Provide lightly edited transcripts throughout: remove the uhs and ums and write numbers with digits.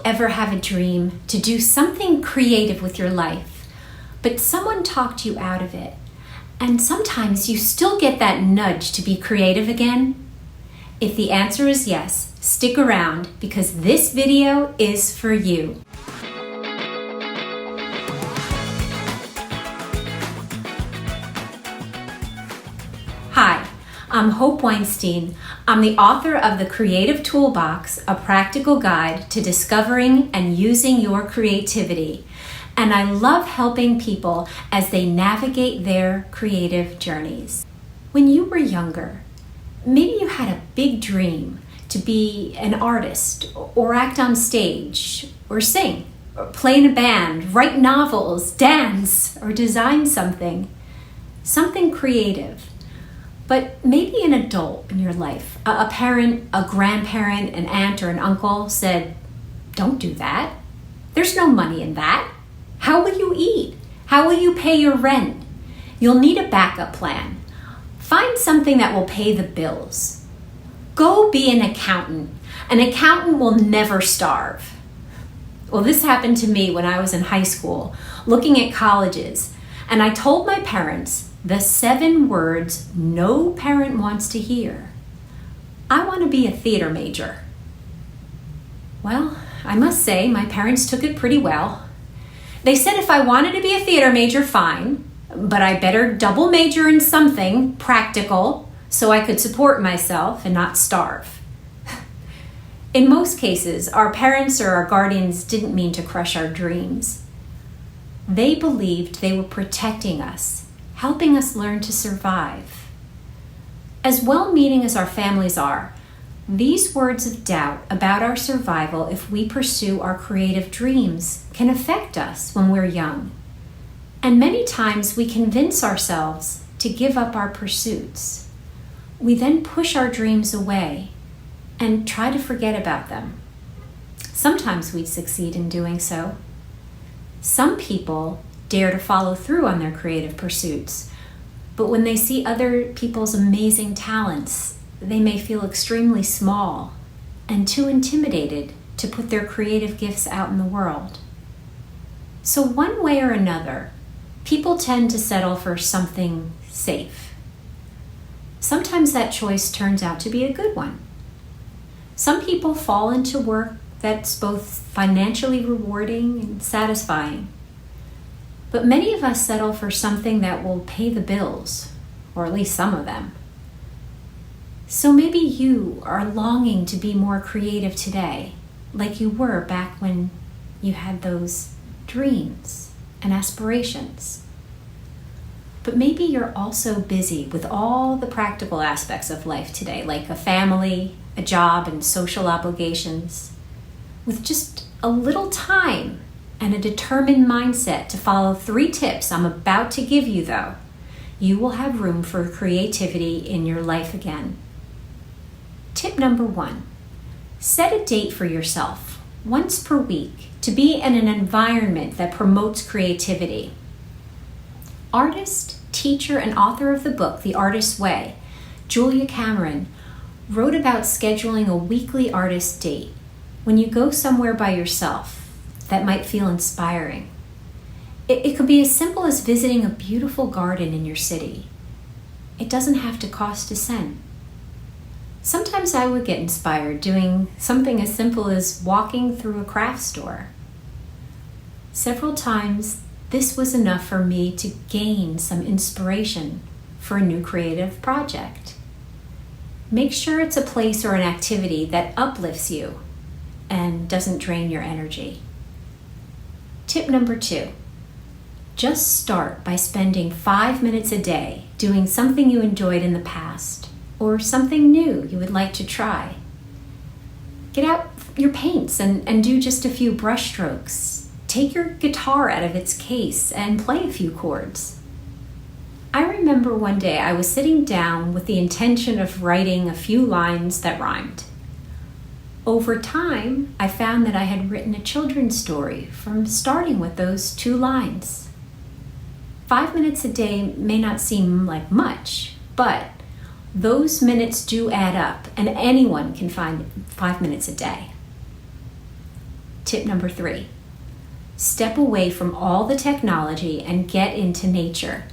you ever have a dream to do something creative with your life, but someone talked you out of it, and sometimes you still get that nudge to be creative again? If the answer is yes, stick around because this video is for you. Hi, I'm Hope Weinstein. I'm the author of The Creative Toolbox, a practical guide to discovering and using your creativity. And I love helping people as they navigate their creative journeys. When you were younger, maybe you had a big dream to be an artist or act on stage or sing or play in a band, write novels, dance, or design something creative. But maybe an adult in your life, a parent, a grandparent, an aunt, or an uncle said, "Don't do that. There's no money in that. How will you eat? How will you pay your rent? You'll need a backup plan. Find something that will pay the bills. Go be an accountant. An accountant will never starve." Well, this happened to me when I was in high school, looking at colleges, and I told my parents the 7 words no parent wants to hear. I want to be a theater major. Well, I must say my parents took it pretty well. They said if I wanted to be a theater major, fine, but I better double major in something practical so I could support myself and not starve. In most cases, our parents or our guardians didn't mean to crush our dreams. They believed they were protecting us, helping us learn to survive. As well-meaning as our families are, these words of doubt about our survival if we pursue our creative dreams can affect us when we're young. And many times we convince ourselves to give up our pursuits. We then push our dreams away and try to forget about them. Sometimes we succeed in doing so. Some people dare to follow through on their creative pursuits, but when they see other people's amazing talents, they may feel extremely small and too intimidated to put their creative gifts out in the world. So one way or another, people tend to settle for something safe. Sometimes that choice turns out to be a good one. Some people fall into work that's both financially rewarding and satisfying. But many of us settle for something that will pay the bills, or at least some of them. So maybe you are longing to be more creative today, like you were back when you had those dreams and aspirations. But maybe you're also busy with all the practical aspects of life today, like a family, a job, and social obligations. With just a little time and a determined mindset to follow 3 tips I'm about to give you, though, you will have room for creativity in your life again. Tip number 1, set a date for yourself once per week to be in an environment that promotes creativity. Artist, teacher, and author of the book, The Artist's Way, Julia Cameron, wrote about scheduling a weekly artist date when you go somewhere by yourself that might feel inspiring. It could be as simple as visiting a beautiful garden in your city. It doesn't have to cost a cent. Sometimes I would get inspired doing something as simple as walking through a craft store. Several times, this was enough for me to gain some inspiration for a new creative project. Make sure it's a place or an activity that uplifts you and doesn't drain your energy. Tip number 2, just start by spending 5 minutes a day doing something you enjoyed in the past or something new you would like to try. Get out your paints and do just a few brush strokes. Take your guitar out of its case and play a few chords. I remember one day I was sitting down with the intention of writing a few lines that rhymed. Over time, I found that I had written a children's story from starting with those 2 lines. 5 minutes a day may not seem like much, but those minutes do add up, and anyone can find 5 minutes a day. Tip number 3, step away from all the technology and get into nature.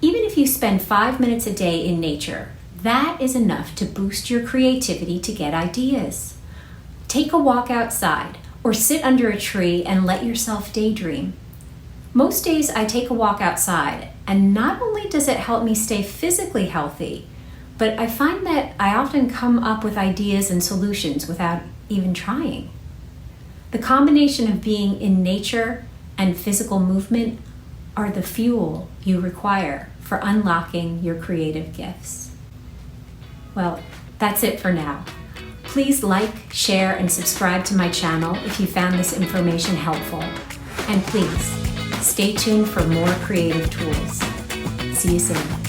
Even if you spend 5 minutes a day in nature, that is enough to boost your creativity to get ideas. Take a walk outside or sit under a tree and let yourself daydream. Most days I take a walk outside, and not only does it help me stay physically healthy, but I find that I often come up with ideas and solutions without even trying. The combination of being in nature and physical movement are the fuel you require for unlocking your creative gifts. Well, that's it for now. Please like, share, and subscribe to my channel if you found this information helpful. And please, stay tuned for more creative tools. See you soon.